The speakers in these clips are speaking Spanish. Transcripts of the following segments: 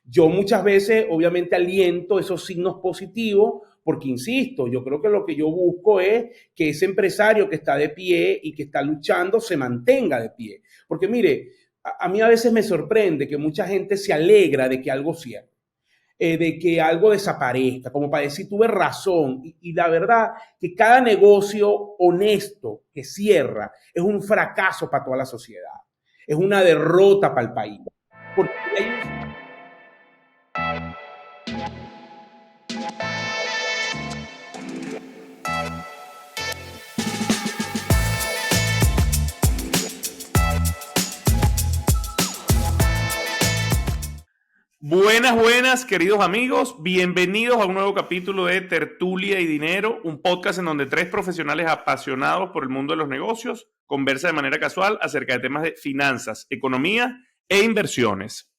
Yo muchas veces, obviamente, aliento esos signos positivos porque, insisto, yo creo que lo que yo busco es que ese empresario que está de pie y que está luchando se mantenga de pie. Porque, mire, a mí a veces me sorprende que mucha gente se alegra de que algo cierre, de que algo desaparezca, como para decir, tuve razón. Y la verdad que cada negocio honesto que cierra es un fracaso para toda la sociedad, es una derrota para el país. Porque hay un... Buenas, buenas, queridos amigos. Bienvenidos a un nuevo capítulo de Tertulia y Dinero, un podcast en donde tres profesionales apasionados por el mundo de los negocios conversan de manera casual acerca de temas de finanzas, economía e inversiones.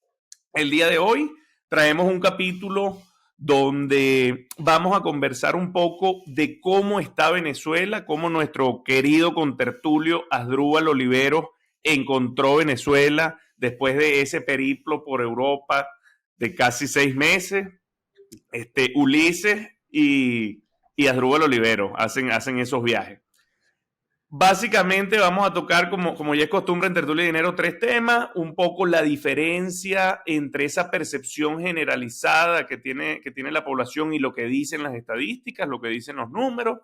El día de hoy traemos un capítulo donde vamos a conversar un poco de cómo está Venezuela, cómo nuestro querido contertulio Asdrúbal Oliveros encontró Venezuela después de ese periplo por Europa de casi 6 meses. Ulises y Asdrúbal Oliveros hacen esos viajes. Básicamente vamos a tocar, como ya es costumbre en Tertulia y Dinero, tres temas. Un poco la diferencia entre esa percepción generalizada que tiene la población y lo que dicen las estadísticas, lo que dicen los números.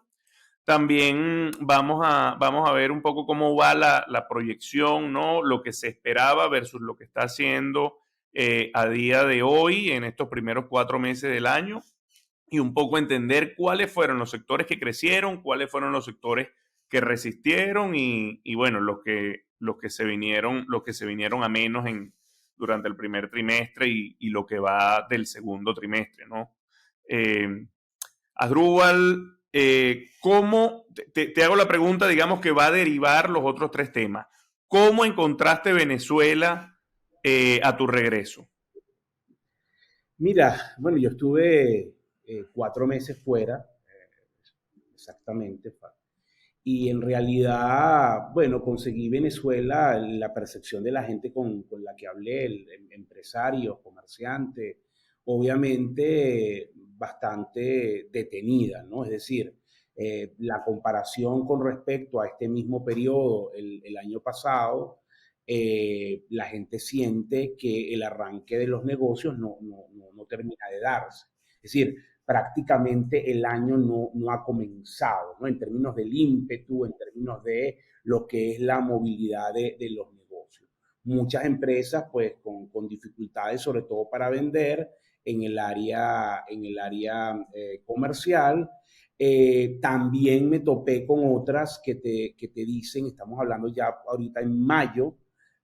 También vamos a ver un poco cómo va la proyección, ¿no? Lo que se esperaba versus lo que está haciendo a día de hoy en estos primeros 4 meses del año, y un poco entender cuáles fueron los sectores que crecieron, cuáles fueron los sectores que resistieron y bueno, los que se vinieron a menos durante el primer trimestre y lo que va del segundo trimestre, ¿no? Asdrúbal, ¿cómo te hago la pregunta, digamos, que va a derivar los otros tres temas? ¿Cómo encontraste Venezuela a tu regreso? Mira, bueno, yo estuve 4 meses fuera, exactamente, y en realidad, bueno, conseguí Venezuela, la percepción de la gente con la que hablé, empresarios, comerciantes, obviamente bastante detenida, ¿no? Es decir, la comparación con respecto a este mismo periodo el año pasado, la gente siente que el arranque de los negocios no termina de darse. Es decir, prácticamente el año no ha comenzado, ¿no? En términos del ímpetu, en términos de lo que es la movilidad de los negocios. Muchas empresas, pues, con dificultades, sobre todo para vender en el área comercial. También me topé con otras que te dicen, estamos hablando ya ahorita en mayo,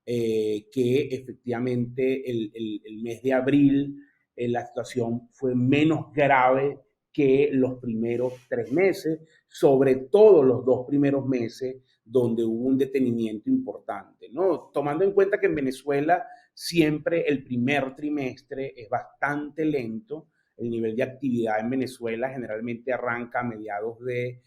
que efectivamente el mes de abril la situación fue menos grave que los primeros 3 meses, sobre todo los 2 primeros meses donde hubo un detenimiento importante, ¿no? Tomando en cuenta que en Venezuela siempre el primer trimestre es bastante lento. El nivel de actividad en Venezuela generalmente arranca a mediados de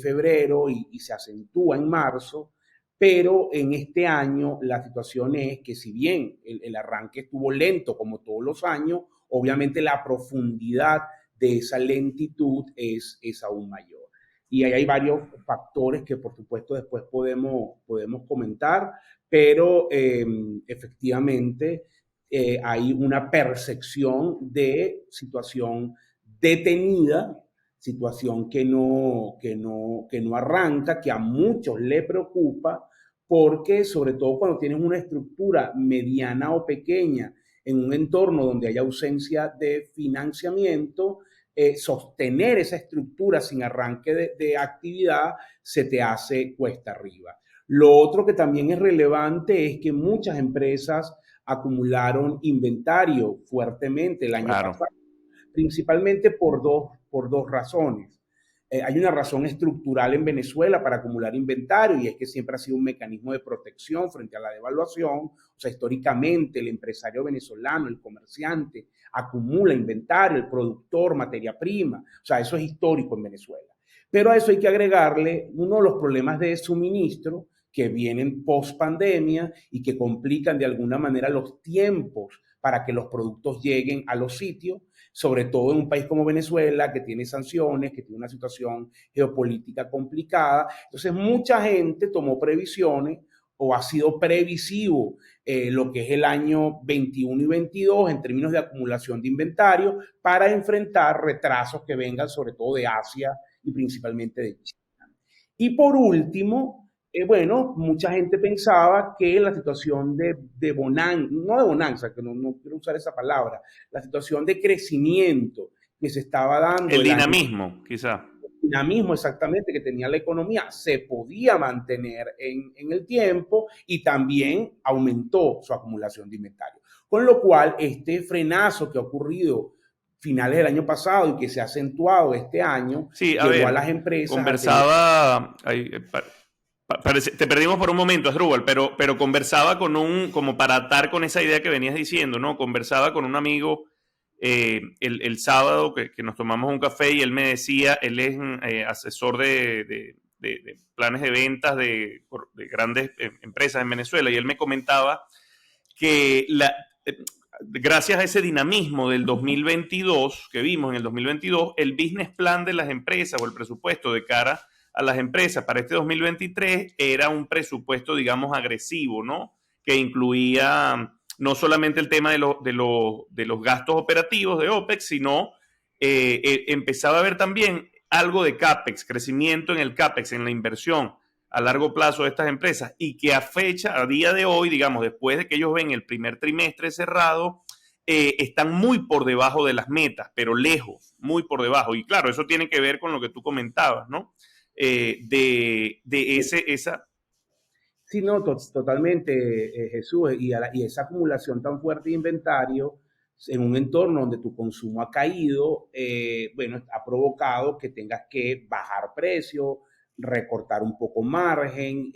febrero y se acentúa en marzo. Pero en este año la situación es que, si bien el arranque estuvo lento como todos los años, obviamente la profundidad de esa lentitud es aún mayor. Y ahí hay varios factores que por supuesto después podemos comentar, pero efectivamente hay una percepción de situación detenida, situación que no arranca, que a muchos le preocupa, porque sobre todo cuando tienes una estructura mediana o pequeña en un entorno donde hay ausencia de financiamiento, sostener esa estructura sin arranque de actividad se te hace cuesta arriba. Lo otro que también es relevante es que muchas empresas acumularon inventario fuertemente el año Claro. pasado, principalmente por dos razones. Hay una razón estructural en Venezuela para acumular inventario, y es que siempre ha sido un mecanismo de protección frente a la devaluación. O sea, históricamente el empresario venezolano, el comerciante, acumula inventario, el productor, materia prima. O sea, eso es histórico en Venezuela. Pero a eso hay que agregarle uno de los problemas de suministro que vienen post pandemia y que complican de alguna manera los tiempos para que los productos lleguen a los sitios, sobre todo en un país como Venezuela, que tiene sanciones, que tiene una situación geopolítica complicada. Entonces, mucha gente tomó previsiones o ha sido previsivo lo que es el año 21 y 22 en términos de acumulación de inventario para enfrentar retrasos que vengan sobre todo de Asia y principalmente de China. Y por último, bueno, mucha gente pensaba que la situación de bonanza, no de bonanza, que no quiero usar esa palabra, la situación de crecimiento que se estaba dando el dinamismo, quizá. Dinamismo exactamente que tenía la economía se podía mantener en el tiempo y también aumentó su acumulación de inventario. Con lo cual, este frenazo que ha ocurrido finales del año pasado y que se ha acentuado este año, Sí, llevó a las empresas conversaba, te perdimos por un momento, Asdrúbal, pero conversaba como para atar con esa idea que venías diciendo, ¿no? Conversaba con un amigo el sábado que nos tomamos un café y él me decía, él es asesor de planes de ventas de grandes empresas en Venezuela, y él me comentaba que gracias a ese dinamismo del 2022 que vimos en el 2022, el business plan de las empresas o el presupuesto de cara a las empresas para este 2023 era un presupuesto, digamos, agresivo, ¿no? Que incluía no solamente el tema de los gastos operativos de OPEX, sino empezaba a haber también algo de CAPEX, crecimiento en el CAPEX, en la inversión a largo plazo de estas empresas, y que a día de hoy, digamos, después de que ellos ven el primer trimestre cerrado, están muy por debajo de las metas, pero lejos, muy por debajo. Y claro, eso tiene que ver con lo que tú comentabas, ¿no? Esa... Sí, no, totalmente, Jesús, y esa acumulación tan fuerte de inventario en un entorno donde tu consumo ha caído, bueno, ha provocado que tengas que bajar precio, recortar un poco margen,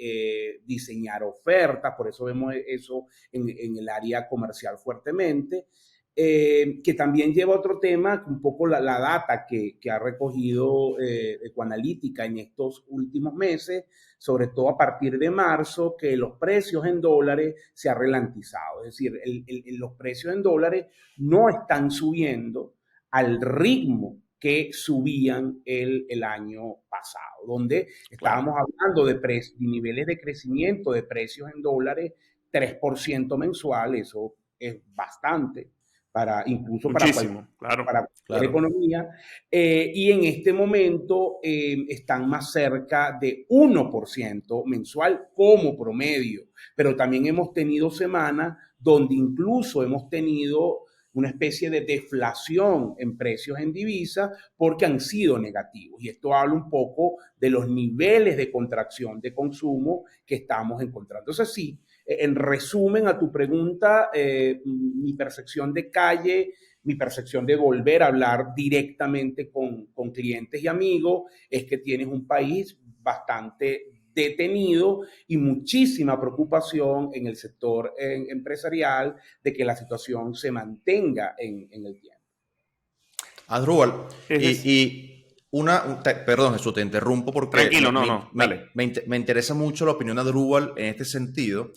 diseñar ofertas, por eso vemos eso en el área comercial fuertemente. Que también lleva otro tema, un poco la data que ha recogido Ecoanalítica en estos últimos meses, sobre todo a partir de marzo, que los precios en dólares se han ralentizado. Es decir, los precios en dólares no están subiendo al ritmo que subían el año pasado, donde estábamos hablando de niveles de crecimiento de precios en dólares 3% mensual, eso es bastante incluso Muchísimo, para cualquier economía, y en este momento están más cerca de 1% mensual como promedio, pero también hemos tenido semanas donde incluso hemos tenido una especie de deflación en precios en divisas porque han sido negativos. Y esto habla un poco de los niveles de contracción de consumo que estamos encontrando. Entonces, sí, en resumen a tu pregunta, mi percepción de calle, mi percepción de volver a hablar directamente con clientes y amigos es que tienes un país bastante detenido y muchísima preocupación en el sector empresarial de que la situación se mantenga en el tiempo. Asdrúbal, perdón, Jesús, te interrumpo porque tranquilo, me interesa mucho la opinión de Asdrúbal en este sentido,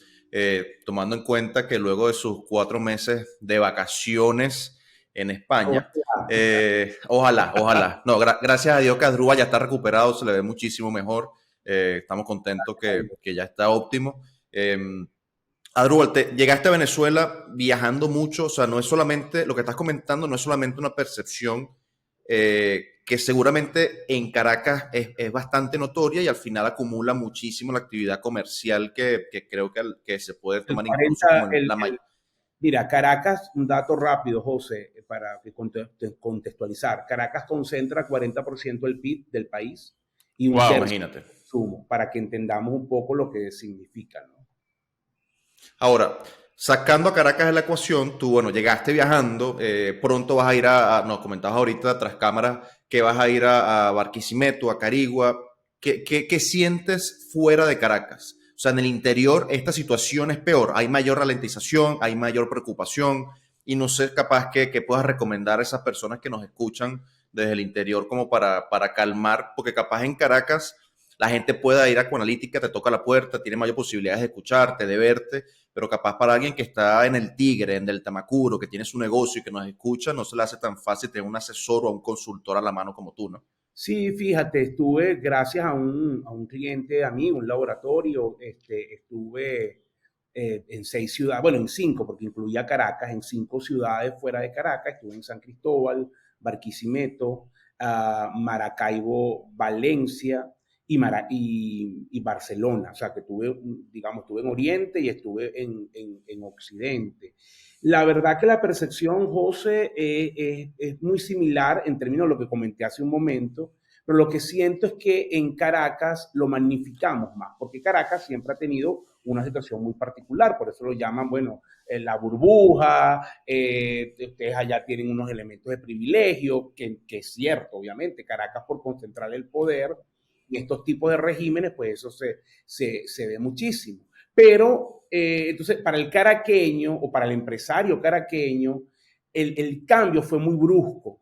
tomando en cuenta que luego de sus 4 meses de vacaciones en España, ojalá. No, gracias a Dios que Asdrúbal ya está recuperado, se le ve muchísimo mejor. Estamos contentos que ya está óptimo. Asdrúbal, llegaste a Venezuela viajando mucho, o sea, no es solamente, lo que estás comentando no es solamente una percepción que seguramente en Caracas es bastante notoria y al final acumula muchísimo la actividad comercial que creo que se puede tomar incluso como la mayor. Mira, Caracas, un dato rápido, José, para contextualizar. Caracas concentra 40% del PIB del país y un tercio del consumo, para que entendamos un poco lo que significa, ¿no? Ahora, sacando a Caracas de la ecuación, tú, bueno, llegaste viajando, pronto vas a ir nos comentabas ahorita tras cámara que vas a ir a Barquisimeto, a Carigua. ¿Qué sientes fuera de Caracas? O sea, en el interior esta situación es peor, hay mayor ralentización, hay mayor preocupación, y no sé capaz que puedas recomendar a esas personas que nos escuchan desde el interior como para calmar, porque capaz en Caracas la gente pueda ir a Coanalytica, te toca la puerta, tiene mayor posibilidades de escucharte, de verte, pero capaz para alguien que está en el Tigre, en el Tamacuro, que tiene su negocio y que nos escucha, no se le hace tan fácil tener un asesor o un consultor a la mano como tú, ¿no? Sí, fíjate, estuve gracias a un cliente amigo, un laboratorio, estuve en 6 ciudades, bueno, en 5, porque incluía Caracas, en 5 ciudades fuera de Caracas, estuve en San Cristóbal, Barquisimeto, Maracaibo, Valencia y Barcelona. O sea, que tuve, digamos, estuve en Oriente y estuve en Occidente. La verdad que la percepción, José, es muy similar en términos de lo que comenté hace un momento, pero lo que siento es que en Caracas lo magnificamos más, porque Caracas siempre ha tenido una situación muy particular, por eso lo llaman, bueno, la burbuja, ustedes allá tienen unos elementos de privilegio, que es cierto, obviamente, Caracas por concentrar el poder en estos tipos de regímenes, pues eso se ve muchísimo. Pero, entonces, para el caraqueño o para el empresario caraqueño, el cambio fue muy brusco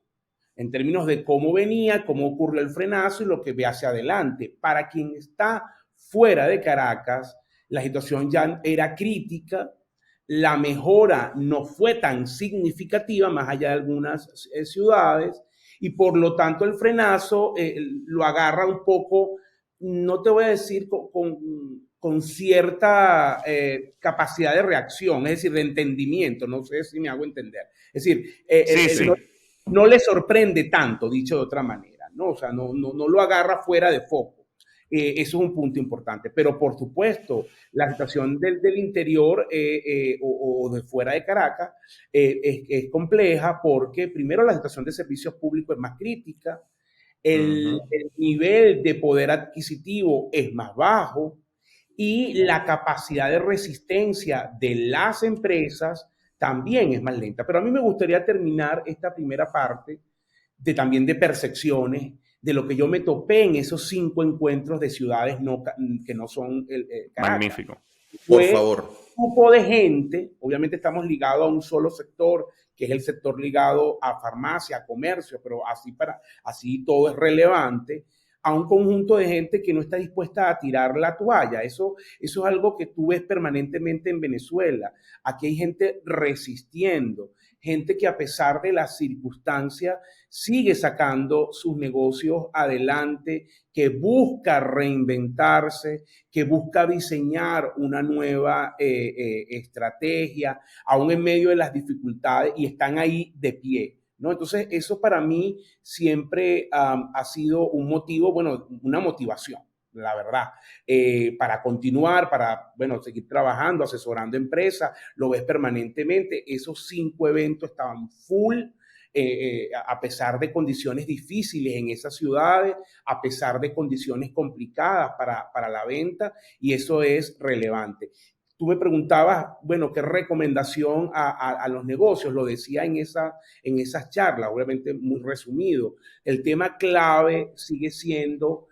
en términos de cómo venía, cómo ocurrió el frenazo y lo que ve hacia adelante. Para quien está fuera de Caracas, la situación ya era crítica, la mejora no fue tan significativa, más allá de algunas ciudades, y por lo tanto el frenazo lo agarra un poco, no te voy a decir con cierta capacidad de reacción, es decir, de entendimiento, no sé si me hago entender. Es decir, Sí. no le sorprende tanto, dicho de otra manera, ¿no? O sea, no lo agarra fuera de foco. Eso es un punto importante. Pero, por supuesto, la situación del interior o de fuera de Caracas es compleja porque, primero, la situación de servicios públicos es más crítica, el nivel de poder adquisitivo es más bajo y la capacidad de resistencia de las empresas también es más lenta. Pero a mí me gustaría terminar esta primera parte también de percepciones, de lo que yo me topé en esos 5 encuentros de ciudades que no son Caracas. Magnífico. Por favor. Un grupo de gente, obviamente estamos ligados a un solo sector, que es el sector ligado a farmacia, a comercio, pero así todo es relevante, a un conjunto de gente que no está dispuesta a tirar la toalla. Eso es algo que tú ves permanentemente en Venezuela. Aquí hay gente resistiendo, gente que a pesar de las circunstancias sigue sacando sus negocios adelante, que busca reinventarse, que busca diseñar una nueva estrategia, aún en medio de las dificultades, y están ahí de pie, ¿no? Entonces, eso para mí siempre ha sido un motivo, bueno, una motivación, la verdad, para continuar, para, bueno, seguir trabajando, asesorando empresas, lo ves permanentemente. Esos 5 eventos estaban full, a pesar de condiciones difíciles en esas ciudades, a pesar de condiciones complicadas para la venta, y eso es relevante. Tú me preguntabas, bueno, ¿qué recomendación a los negocios? Lo decía en esas charlas, obviamente muy resumido. El tema clave sigue siendo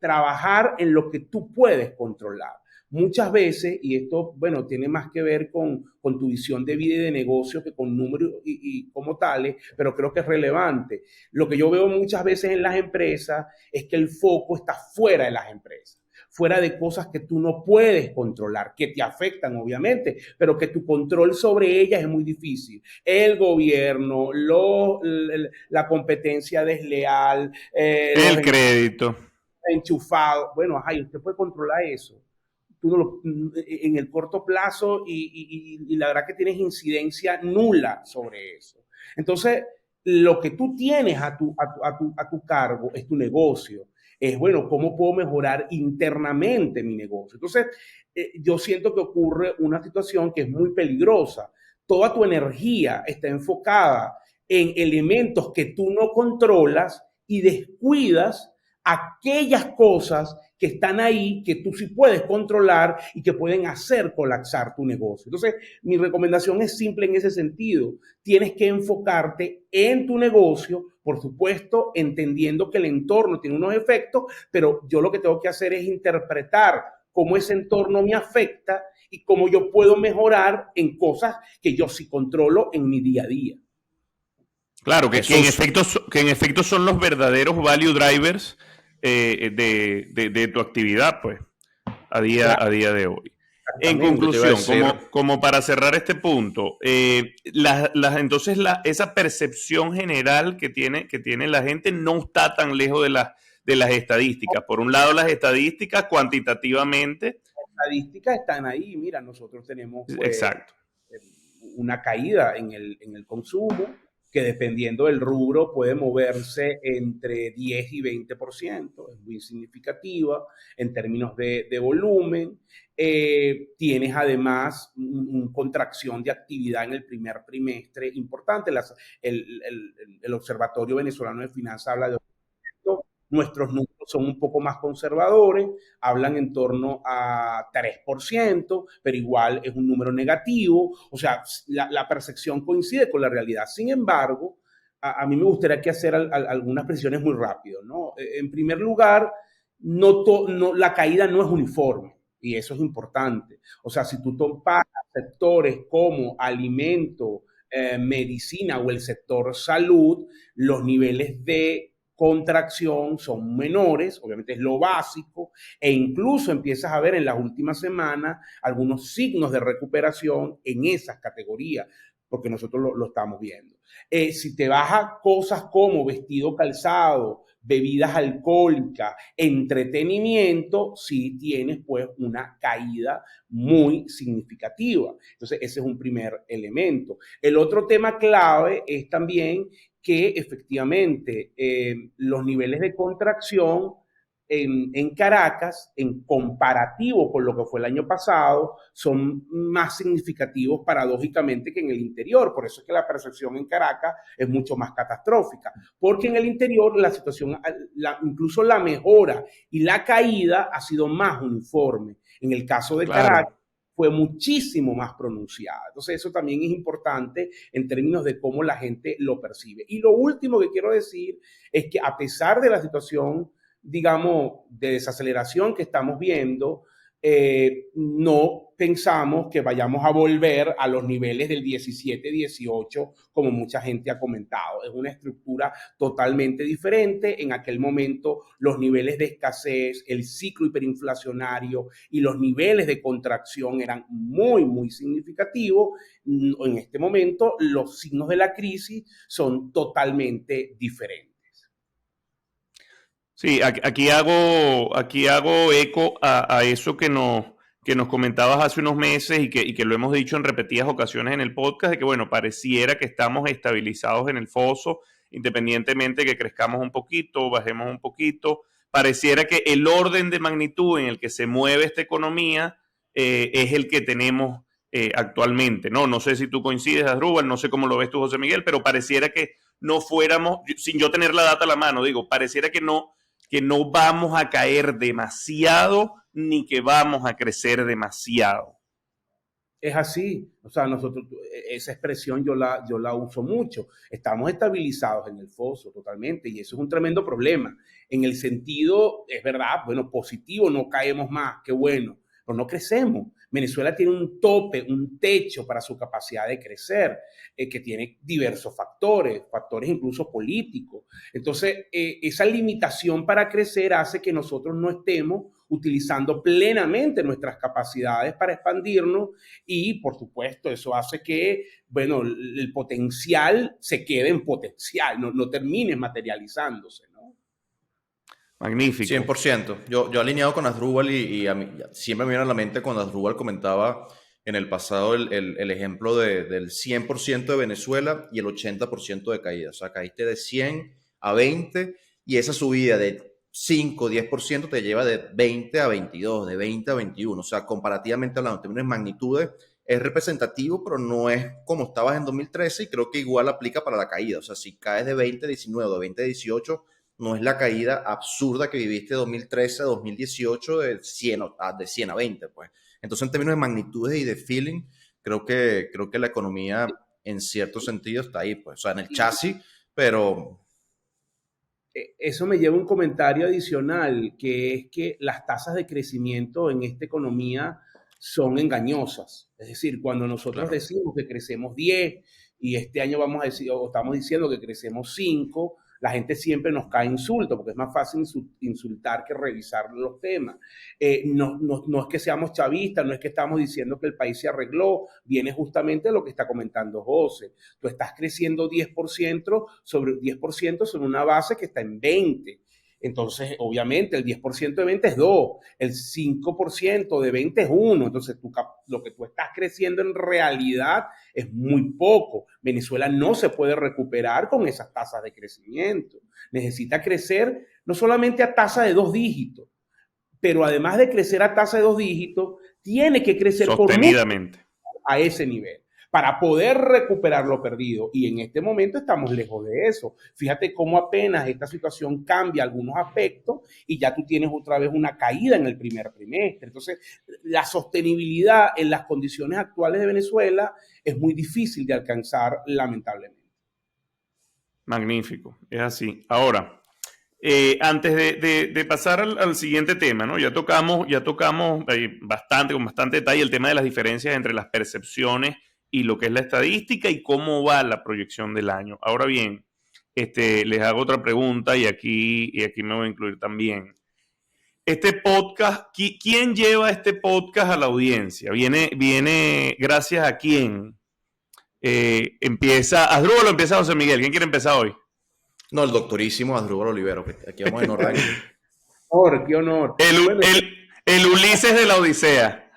trabajar en lo que tú puedes controlar. Muchas veces, y esto, bueno, tiene más que ver con tu visión de vida y de negocio que con números y como tales, pero creo que es relevante. Lo que yo veo muchas veces en las empresas es que el foco está fuera de las empresas, fuera de cosas que tú no puedes controlar, que te afectan obviamente, pero que tu control sobre ellas es muy difícil. El gobierno, la competencia desleal, el crédito. Enchufado. Bueno, ay, usted puede controlar eso. Tú en el corto plazo y la verdad que tienes incidencia nula sobre eso. Entonces, lo que tú tienes a tu cargo es tu negocio. Es, bueno, ¿cómo puedo mejorar internamente mi negocio? Entonces, yo siento que ocurre una situación que es muy peligrosa. Toda tu energía está enfocada en elementos que tú no controlas y descuidas aquellas cosas que están ahí, que tú sí puedes controlar y que pueden hacer colapsar tu negocio. Entonces, mi recomendación es simple en ese sentido. Tienes que enfocarte en tu negocio, por supuesto, entendiendo que el entorno tiene unos efectos, pero yo lo que tengo que hacer es interpretar cómo ese entorno me afecta y cómo yo puedo mejorar en cosas que yo sí controlo en mi día a día. Claro, que en efecto son los verdaderos value drivers de tu actividad, pues, a día de hoy. En conclusión, como para cerrar este punto, entonces esa percepción general que tiene la gente no está tan lejos de las estadísticas. Por un lado, las estadísticas cuantitativamente. Las estadísticas están ahí. Mira, nosotros tenemos Exacto. una caída en el consumo que dependiendo del rubro puede moverse entre 10 y 20%, es muy significativa en términos de volumen. Tienes además una contracción de actividad en el primer trimestre importante. El Observatorio Venezolano de Finanzas habla de nuestros números son un poco más conservadores, hablan en torno a 3%, pero igual es un número negativo, o sea, la percepción coincide con la realidad. Sin embargo, a mí me gustaría aquí hacer algunas precisiones muy rápido, ¿no? En primer lugar, la caída no es uniforme, y eso es importante. O sea, si tú topas sectores como alimento, medicina o el sector salud, los niveles de contracción son menores, obviamente es lo básico, e incluso empiezas a ver en las últimas semanas algunos signos de recuperación en esas categorías, porque nosotros lo estamos viendo. Si te vas a cosas como vestido, calzado, bebidas alcohólicas, entretenimiento, sí tienes pues una caída muy significativa. Entonces ese es un primer elemento. El otro tema clave es también que efectivamente los niveles de contracción en Caracas, en comparativo con lo que fue el año pasado, son más significativos paradójicamente que en el interior. Por eso es que la percepción en Caracas es mucho más catastrófica, porque en el interior la situación, incluso la mejora y la caída ha sido más uniforme. En el caso de Caracas, fue muchísimo más pronunciada. Entonces eso también es importante en términos de cómo la gente lo percibe. Y lo último que quiero decir es que a pesar de la situación, digamos, de desaceleración que estamos viendo, no pensamos que vayamos a volver a los niveles del 17-18, como mucha gente ha comentado. Es una estructura totalmente diferente. En aquel momento, los niveles de escasez, el ciclo hiperinflacionario y los niveles de contracción eran muy, muy significativos. En este momento, los signos de la crisis son totalmente diferentes. Sí, aquí hago eco a eso que nos comentabas hace unos meses y que lo hemos dicho en repetidas ocasiones en el podcast, de que, bueno, pareciera que estamos estabilizados en el foso, independientemente de que crezcamos un poquito, bajemos un poquito. Pareciera que el orden de magnitud en el que se mueve esta economía es el que tenemos actualmente, ¿no? No sé si tú coincides, Asdrúbal, no sé cómo lo ves tú, José Miguel, pero pareciera que no fuéramos, sin yo tener la data a la mano, digo, pareciera que no vamos a caer demasiado ni que vamos a crecer demasiado. Es así, o sea, nosotros, esa expresión yo la uso mucho. Estamos estabilizados en el foso totalmente y eso es un tremendo problema. En el sentido, es verdad, bueno, positivo, no caemos más, qué bueno, pero no crecemos. Venezuela tiene un tope, un techo para su capacidad de crecer, que tiene diversos factores incluso políticos. Entonces, esa limitación para crecer hace que nosotros no estemos utilizando plenamente nuestras capacidades para expandirnos y, por supuesto, eso hace que, bueno, el potencial se quede en potencial, no termine materializándose, ¿no? Magnífico. 100%. Yo alineado con Asdrúbal y a mí, siempre me viene a la mente cuando Asdrúbal comentaba en el pasado el ejemplo del 100% de Venezuela y el 80% de caída. O sea, caíste de 100 a 20 y esa subida de 5, 10% te lleva de 20 a 22, de 20 a 21. O sea, comparativamente hablando, en términos de magnitudes, es representativo, pero no es como estabas en 2013 y creo que igual aplica para la caída. O sea, si caes de 20 a 19 o de 20 a 18, no es la caída absurda que viviste de 2013 a 2018 de 100 a 20, pues. Entonces, en términos de magnitudes y de feeling, creo que la economía, en cierto sentido, está ahí, pues. O sea, en el chasis, pero... Eso me lleva a un comentario adicional, que es que las tasas de crecimiento en esta economía son engañosas. Es decir, cuando nosotros decimos que crecemos 10 y este año vamos a decir, o estamos diciendo que crecemos 5, La gente siempre nos cae insulto, porque es más fácil insultar que revisar los temas. No es que seamos chavistas, no es que estamos diciendo que el país se arregló, viene justamente lo que está comentando José. Tú estás creciendo 10% sobre una base que está en 20%. Entonces, obviamente, el 10% de 20 es 2, el 5% de 20 es 1. Entonces, lo que tú estás creciendo en realidad es muy poco. Venezuela no se puede recuperar con esas tasas de crecimiento. Necesita crecer no solamente a tasa de 2 dígitos, pero además de crecer a tasa de 2 dígitos, tiene que crecer sostenidamente a ese nivel para poder recuperar lo perdido. Y en este momento estamos lejos de eso. Fíjate cómo apenas esta situación cambia algunos aspectos y ya tú tienes otra vez una caída en el primer trimestre. Entonces, la sostenibilidad en las condiciones actuales de Venezuela es muy difícil de alcanzar, lamentablemente. Magnífico, es así. Ahora, antes de pasar al siguiente tema, ¿no? Ya tocamos con bastante detalle el tema de las diferencias entre las percepciones y lo que es la estadística y cómo va la proyección del año. Ahora bien, les hago otra pregunta y aquí me voy a incluir también. Este podcast, ¿quién lleva este podcast a la audiencia? ¿Viene gracias a quién? ¿Empieza Asdrúbal o empieza José Miguel? ¿Quién quiere empezar hoy? No, el doctorísimo Asdrúbal Olivero, que aquí vamos en orden. ¡Qué honor! El Ulises de la Odisea.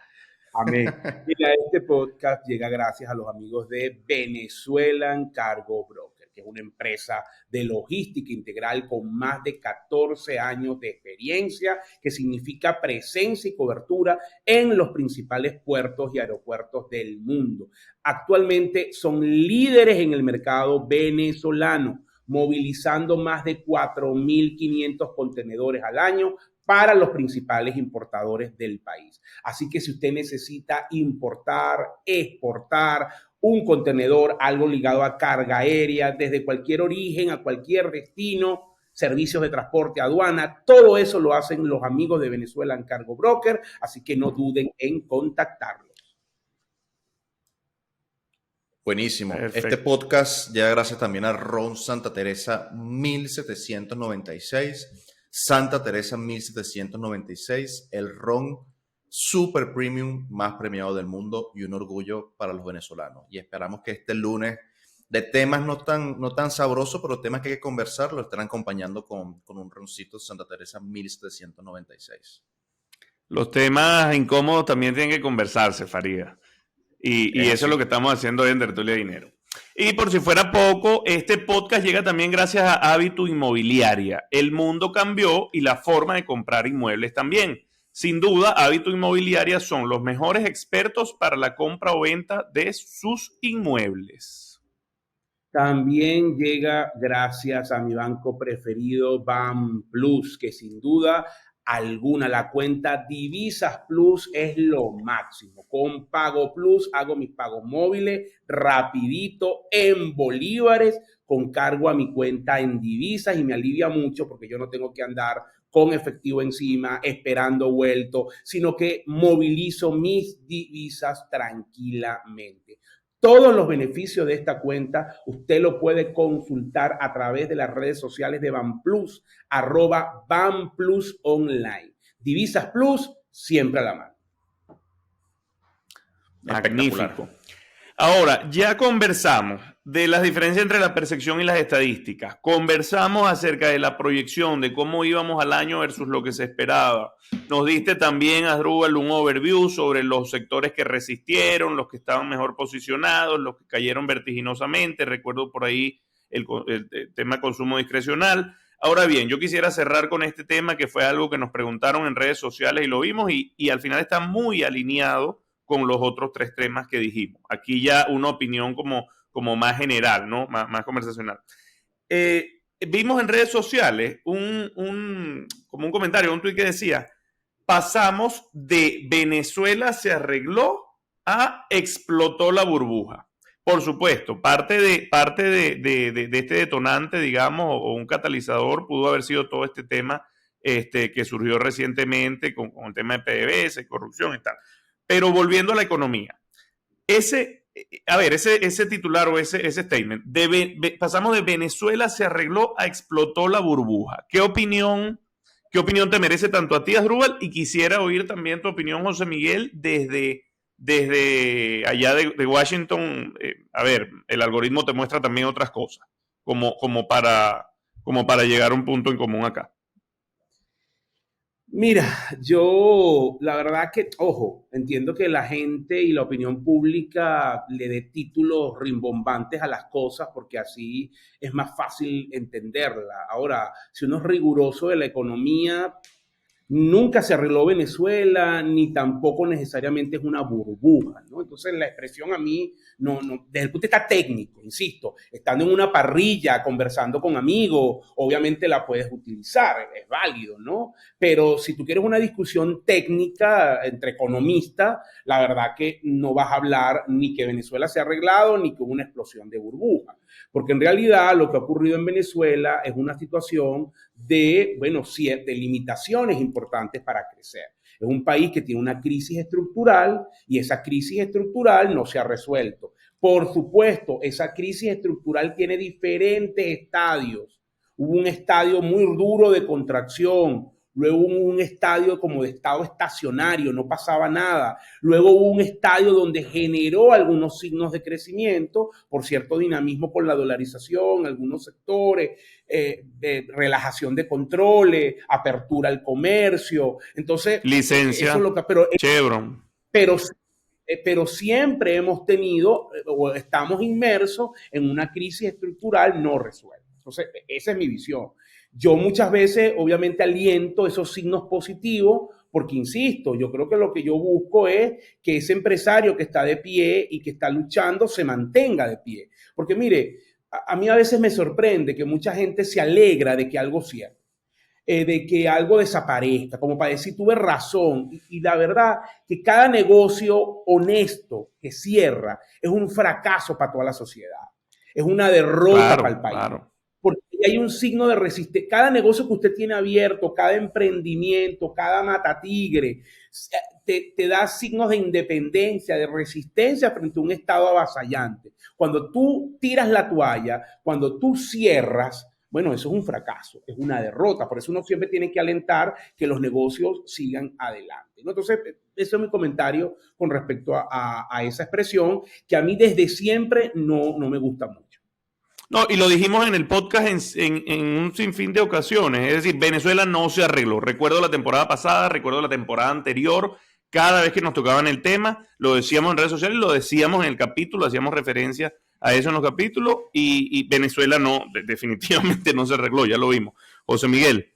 Amén. Mira, este podcast llega gracias a los amigos de Venezuelan Cargo Broker, que es una empresa de logística integral con más de 14 años de experiencia, que significa presencia y cobertura en los principales puertos y aeropuertos del mundo. Actualmente son líderes en el mercado venezolano, movilizando más de 4.500 contenedores al año para los principales importadores del país. Así que si usted necesita importar, exportar un contenedor, algo ligado a carga aérea, desde cualquier origen a cualquier destino, servicios de transporte, aduana, todo eso lo hacen los amigos de Venezuelan Cargo Broker, así que no duden en contactarlos. Buenísimo. Perfecto. Este podcast llega gracias también a Ron Santa Teresa 1796. Santa Teresa 1796, el ron super premium más premiado del mundo y un orgullo para los venezolanos. Y esperamos que este lunes, de temas no tan sabrosos, pero temas que hay que conversar, lo estén acompañando con un roncito Santa Teresa 1796. Los temas incómodos también tienen que conversarse, Faría. Y eso es lo que estamos haciendo hoy en Tertulia de Dinero. Y por si fuera poco, este podcast llega también gracias a Hábitat Inmobiliaria. El mundo cambió y la forma de comprar inmuebles también. Sin duda, Hábitat Inmobiliaria son los mejores expertos para la compra o venta de sus inmuebles. También llega gracias a mi banco preferido, BAM Plus, que sin duda alguna, la cuenta Divisas Plus es lo máximo. Con Pago Plus hago mis pagos móviles rapidito en bolívares con cargo a mi cuenta en divisas y me alivia mucho porque yo no tengo que andar con efectivo encima esperando vuelto, sino que movilizo mis divisas tranquilamente. Todos los beneficios de esta cuenta usted lo puede consultar a través de las redes sociales de BanPlus, @BanPlusOnline. Divisas Plus, siempre a la mano. Magnífico. Ahora, ya conversamos de las diferencias entre la percepción y las estadísticas. Conversamos acerca de la proyección, de cómo íbamos al año versus lo que se esperaba. Nos diste también, Asdrúbal, un overview sobre los sectores que resistieron, los que estaban mejor posicionados, los que cayeron vertiginosamente. Recuerdo por ahí el tema de consumo discrecional. Ahora bien, yo quisiera cerrar con este tema que fue algo que nos preguntaron en redes sociales y lo vimos y al final está muy alineado con los otros 3 temas que dijimos. Aquí ya una opinión como más general, ¿no? Más conversacional. Vimos en redes sociales como un comentario, un tuit que decía, pasamos de Venezuela se arregló a explotó la burbuja. Por supuesto, parte de este detonante, digamos, o un catalizador pudo haber sido todo este tema que surgió recientemente con el tema de PDVSA, corrupción y tal. Pero volviendo a la economía, ese a ver, ese titular o ese statement, pasamos de Venezuela se arregló a explotó la burbuja. ¿Qué opinión te merece tanto a ti, Asdrúbal? Y quisiera oír también tu opinión, José Miguel, desde allá de Washington. A ver, el algoritmo te muestra también otras cosas, como para llegar a un punto en común acá. Mira, yo la verdad que, ojo, entiendo que la gente y la opinión pública le dé títulos rimbombantes a las cosas porque así es más fácil entenderla. Ahora, si uno es riguroso de la economía, nunca se arregló Venezuela, ni tampoco necesariamente es una burbuja, ¿no? Entonces la expresión a mí, desde el punto de vista técnico, insisto, estando en una parrilla, conversando con amigos, obviamente la puedes utilizar, es válido, ¿no? Pero si tú quieres una discusión técnica entre economistas, la verdad que no vas a hablar ni que Venezuela se ha arreglado, ni que hubo una explosión de burbuja. Porque en realidad lo que ha ocurrido en Venezuela es una situación de, bueno, de limitaciones importantes para crecer. Es un país que tiene una crisis estructural y esa crisis estructural no se ha resuelto. Por supuesto, esa crisis estructural tiene diferentes estadios. Hubo un estadio muy duro de contracción, luego hubo un estadio como de estado estacionario, no pasaba nada. Luego hubo un estadio donde generó algunos signos de crecimiento, por cierto dinamismo con la dolarización, algunos sectores, de relajación de controles, apertura al comercio. Entonces, Licencia, eso es lo que... Chevron. Pero siempre hemos tenido o estamos inmersos en una crisis estructural no resuelta. Entonces, esa es mi visión. Yo muchas veces, obviamente, aliento esos signos positivos porque, insisto, yo creo que lo que yo busco es que ese empresario que está de pie y que está luchando se mantenga de pie. Porque, mire, a mí a veces me sorprende que mucha gente se alegra de que algo cierre. De que algo desaparezca, como para decir, tuve razón. Y la verdad que cada negocio honesto que cierra es un fracaso para toda la sociedad. Es una derrota para el país. Claro. Porque hay un signo de resistencia. Cada negocio que usted tiene abierto, cada emprendimiento, cada matatigre, te da signos de independencia, de resistencia frente a un Estado avasallante. Cuando tú tiras la toalla, cuando tú cierras, bueno, eso es un fracaso, es una derrota. Por eso uno siempre tiene que alentar que los negocios sigan adelante, ¿no? Entonces, ese es mi comentario con respecto a esa expresión que a mí desde siempre no me gusta mucho. No, y lo dijimos en el podcast en un sinfín de ocasiones. Es decir, Venezuela no se arregló. Recuerdo la temporada pasada, recuerdo la temporada anterior. Cada vez que nos tocaban el tema, lo decíamos en redes sociales, lo decíamos en el capítulo, hacíamos referencia a eso en los capítulos y Venezuela no, definitivamente no se arregló, ya lo vimos. José Miguel.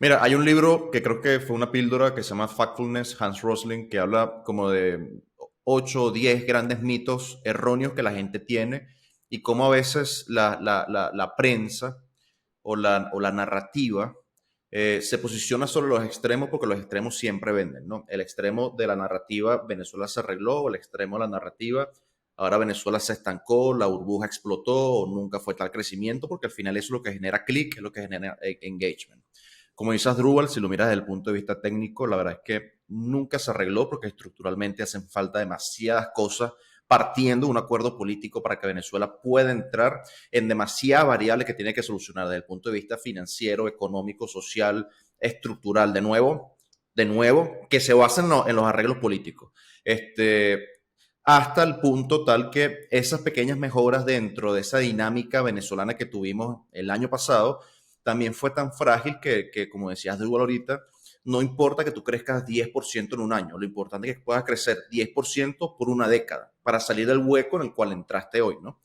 Mira, hay un libro que creo que fue una píldora que se llama Factfulness, Hans Rosling, que habla como de 8 o 10 grandes mitos erróneos que la gente tiene y cómo a veces la prensa o la narrativa se posiciona sobre los extremos porque los extremos siempre venden, ¿no? El extremo de la narrativa, Venezuela se arregló, o el extremo de la narrativa, ahora Venezuela se estancó, la burbuja explotó o nunca fue tal crecimiento, porque al final eso es lo que genera clic, es lo que genera engagement. Como dice Asdrúbal, si lo miras desde el punto de vista técnico, la verdad es que nunca se arregló porque estructuralmente hacen falta demasiadas cosas partiendo de un acuerdo político para que Venezuela pueda entrar en demasiadas variables que tiene que solucionar desde el punto de vista financiero, económico, social, estructural. De nuevo, que se basen en los arreglos políticos. Hasta el punto tal que esas pequeñas mejoras dentro de esa dinámica venezolana que tuvimos el año pasado también fue tan frágil que como decías de igual ahorita, no importa que tú crezcas 10% en un año, lo importante es que puedas crecer 10% por una década para salir del hueco en el cual entraste hoy, ¿no?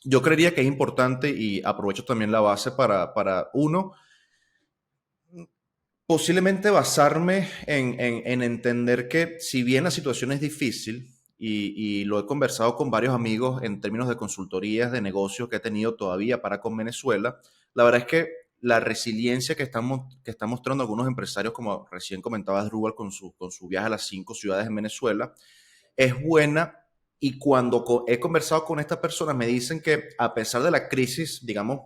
Yo creería que es importante y aprovecho también la base para uno, posiblemente basarme en entender que si bien la situación es difícil y lo he conversado con varios amigos en términos de consultorías de negocios que he tenido todavía para con Venezuela, la verdad es que la resiliencia que están mostrando algunos empresarios, como recién comentaba Asdrúbal con su viaje a las 5 ciudades en Venezuela, es buena. Y cuando he conversado con estas personas me dicen que a pesar de la crisis, digamos,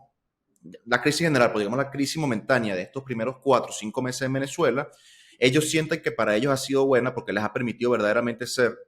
la crisis general, pues digamos la crisis momentánea de estos primeros 4 o 5 meses en Venezuela, ellos sienten que para ellos ha sido buena porque les ha permitido verdaderamente ser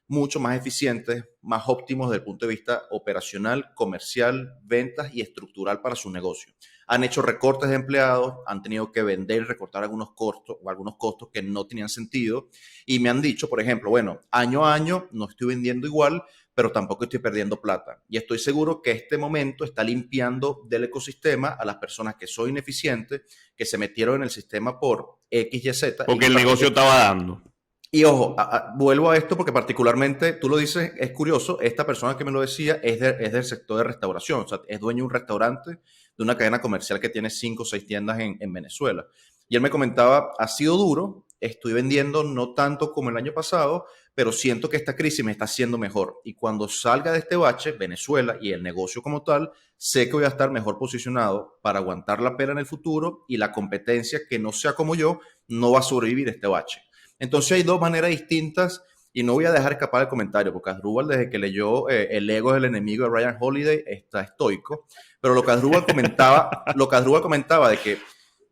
mucho más eficientes, más óptimos desde el punto de vista operacional, comercial, ventas y estructural para su negocio. Han hecho recortes de empleados, han tenido que vender y recortar algunos costos que no tenían sentido y me han dicho, por ejemplo, bueno, año a año no estoy vendiendo igual, pero tampoco estoy perdiendo plata. Y estoy seguro que este momento está limpiando del ecosistema a las personas que son ineficientes, que se metieron en el sistema por X, Y, Z. Porque el negocio estaba dando. Y ojo, vuelvo a esto porque particularmente, tú lo dices, es curioso, esta persona que me lo decía es del sector de restauración, o sea, es dueño de un restaurante de una cadena comercial que tiene 5 o 6 tiendas en Venezuela. Y él me comentaba, ha sido duro, estoy vendiendo no tanto como el año pasado, pero siento que esta crisis me está haciendo mejor. Y cuando salga de este bache, Venezuela y el negocio como tal, sé que voy a estar mejor posicionado para aguantar la pena en el futuro y la competencia que no sea como yo no va a sobrevivir este bache. Entonces hay dos maneras distintas y no voy a dejar escapar el comentario porque Asdrúbal desde que leyó El ego es el enemigo de Ryan Holiday está estoico, pero lo que Asdrúbal comentaba de que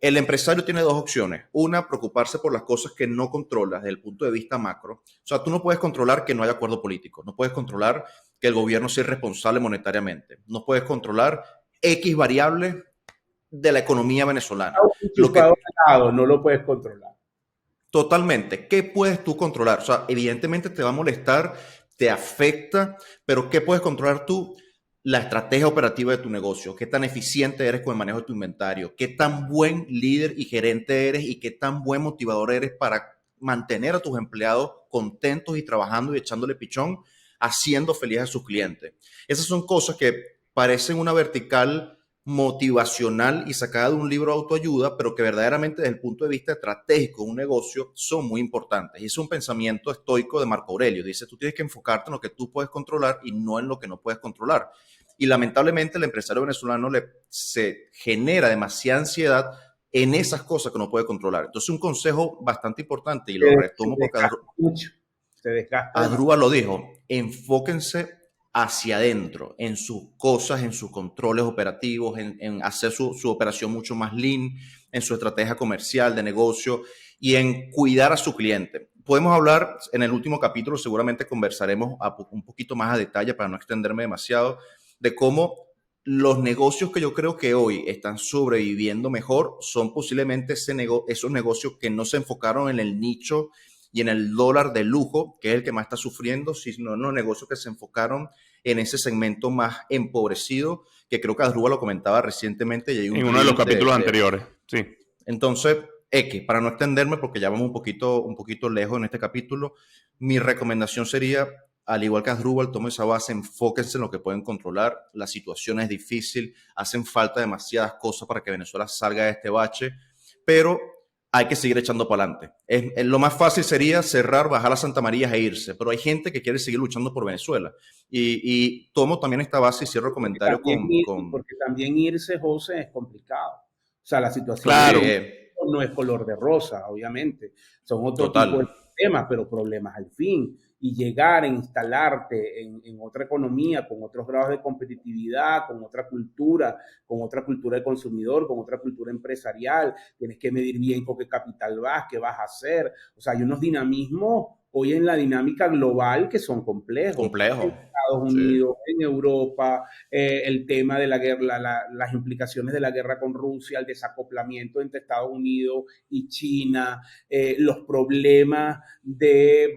el empresario tiene dos opciones. Una, preocuparse por las cosas que no controlas desde el punto de vista macro. O sea, tú no puedes controlar que no haya acuerdo político, no puedes controlar que el gobierno sea irresponsable monetariamente, no puedes controlar X variables de la economía venezolana. Lo que no lo puedes controlar. Totalmente. ¿Qué puedes tú controlar? O sea, evidentemente te va a molestar, te afecta, pero ¿qué puedes controlar tú? La estrategia operativa de tu negocio, qué tan eficiente eres con el manejo de tu inventario, qué tan buen líder y gerente eres y qué tan buen motivador eres para mantener a tus empleados contentos y trabajando y echándole pichón, haciendo feliz a sus clientes. Esas son cosas que parecen una vertical motivacional y sacada de un libro de autoayuda, pero que verdaderamente desde el punto de vista estratégico de un negocio son muy importantes. Y es un pensamiento estoico de Marco Aurelio. Dice, tú tienes que enfocarte en lo que tú puedes controlar y no en lo que no puedes controlar. Y lamentablemente el empresario venezolano se genera demasiada ansiedad en esas cosas que no puede controlar. Entonces un consejo bastante importante y lo retomo porque Asdrúbal lo dijo, enfóquense hacia adentro, en sus cosas, en sus controles operativos, en hacer su operación mucho más lean, en su estrategia comercial de negocio y en cuidar a su cliente. Podemos hablar en el último capítulo, seguramente conversaremos un poquito más a detalle para no extenderme demasiado, de cómo los negocios que yo creo que hoy están sobreviviendo mejor son posiblemente esos negocios que no se enfocaron en el nicho y en el dólar de lujo, que es el que más está sufriendo, sino en los negocios que se enfocaron en ese segmento más empobrecido, que creo que Asdrúbal lo comentaba recientemente. Y hay en uno de los capítulos anteriores, sí. Entonces, para no extenderme, porque ya vamos un poquito lejos en este capítulo, mi recomendación sería, al igual que Asdrúbal, tome esa base, enfóquense en lo que pueden controlar. La situación es difícil, hacen falta demasiadas cosas para que Venezuela salga de este bache, pero hay que seguir echando para adelante. Lo más fácil sería cerrar, bajar a Santa María e irse, pero hay gente que quiere seguir luchando por Venezuela. Y tomo también esta base y cierro el comentario porque también irse, José, es complicado. O sea, la situación no es color de rosa, obviamente. Son otro tipo de problemas, pero problemas al fin. Y llegar a instalarte en otra economía, con otros grados de competitividad, con otra cultura de consumidor, con otra cultura empresarial. Tienes que medir bien con qué capital vas, qué vas a hacer. O sea, hay unos dinamismos hoy en la dinámica global que son complejos. En Estados Unidos, sí. En Europa, el tema de la guerra, las implicaciones de la guerra con Rusia, el desacoplamiento entre Estados Unidos y China, los problemas de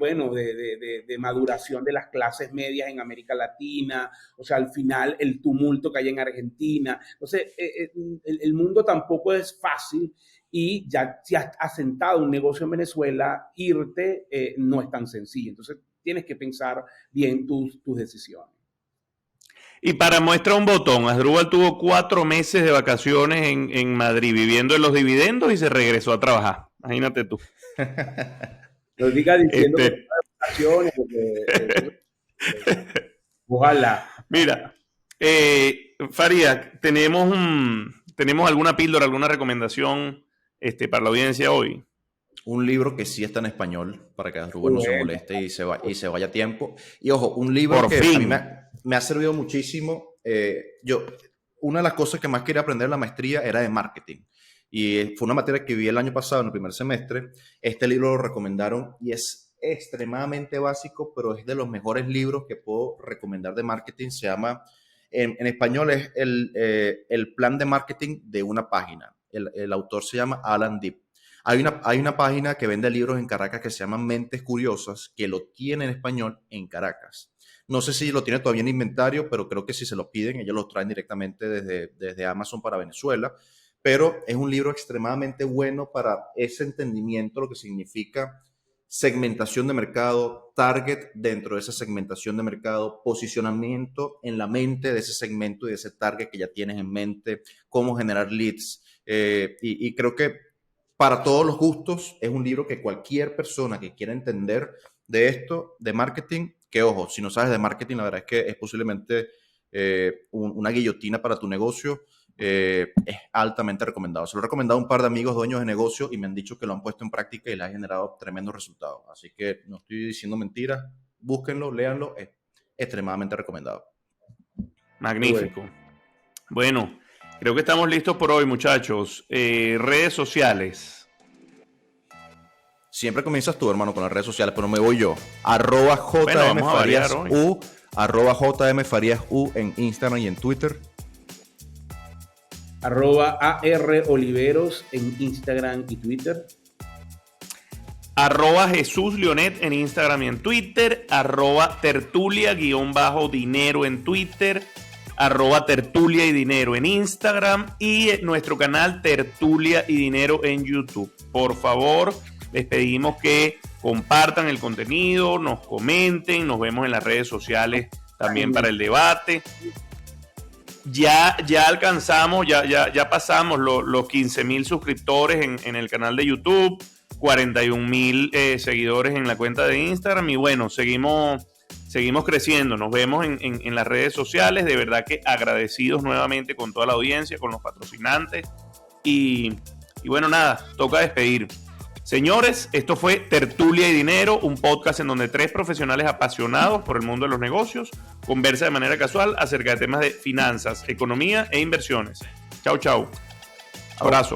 maduración de las clases medias en América Latina, o sea, al final el tumulto que hay en Argentina. Entonces, el mundo tampoco es fácil. Y ya si has asentado un negocio en Venezuela, irte no es tan sencillo. Entonces, tienes que pensar bien tus decisiones. Y para muestra un botón, Asdrúbal tuvo 4 meses de vacaciones en Madrid, viviendo en los dividendos y se regresó a trabajar. Imagínate tú. Lo diga diciendo que vacaciones, porque ojalá. Mira, Faría, ¿tenemos alguna píldora, alguna recomendación para la audiencia hoy? Un libro que sí está en español, para que Asdrúbal no se moleste y se vaya a tiempo. Y ojo, un libro a mí me ha servido muchísimo. Una de las cosas que más quería aprender en la maestría era de marketing. Y fue una materia que vi el año pasado, en el primer semestre. Este libro lo recomendaron y es extremadamente básico, pero es de los mejores libros que puedo recomendar de marketing. Se llama, en español es el plan de marketing de una página. El autor se llama Alan Deep. Hay una página que vende libros en Caracas que se llama Mentes Curiosas, que lo tiene en español en Caracas. No sé si lo tiene todavía en inventario, pero creo que si se lo piden, ellos lo traen directamente desde Amazon para Venezuela. Pero es un libro extremadamente bueno para ese entendimiento, lo que significa segmentación de mercado, target dentro de esa segmentación de mercado, posicionamiento en la mente de ese segmento y de ese target que ya tienes en mente, cómo generar leads. Y creo que para todos los gustos es un libro que cualquier persona que quiera entender de esto, de marketing, que ojo, si no sabes de marketing, la verdad es que es posiblemente una guillotina para tu negocio. Es altamente recomendado. Se lo he recomendado a un par de amigos dueños de negocio y me han dicho que lo han puesto en práctica y les ha generado tremendos resultados. Así que no estoy diciendo mentiras. Búsquenlo, léanlo. Es extremadamente recomendado. Magnífico. Bueno, creo que estamos listos por hoy, muchachos. Redes sociales. Siempre comienzas tú, hermano, con las redes sociales, pero me voy yo. @JMFariasU, @JMFariasU en Instagram y en Twitter. @AROliveros en Instagram y Twitter. @Jesús Leonet en Instagram y en Twitter. @tertulia_dinero en Twitter. @tertulia y dinero en Instagram. Y nuestro canal Tertulia y Dinero en YouTube. Por favor, les pedimos que compartan el contenido, nos comenten, nos vemos en las redes sociales también para el debate. Ya alcanzamos, ya pasamos los 15,000 suscriptores en el canal de YouTube, 41,000 seguidores en la cuenta de Instagram y bueno, seguimos creciendo. Nos vemos en las redes sociales. De verdad que agradecidos nuevamente con toda la audiencia, con los patrocinantes y bueno, nada, toca despedir. Señores, esto fue Tertulia y Dinero, un podcast en donde 3 profesionales apasionados por el mundo de los negocios conversan de manera casual acerca de temas de finanzas, economía e inversiones. Chau, chau. Abrazo.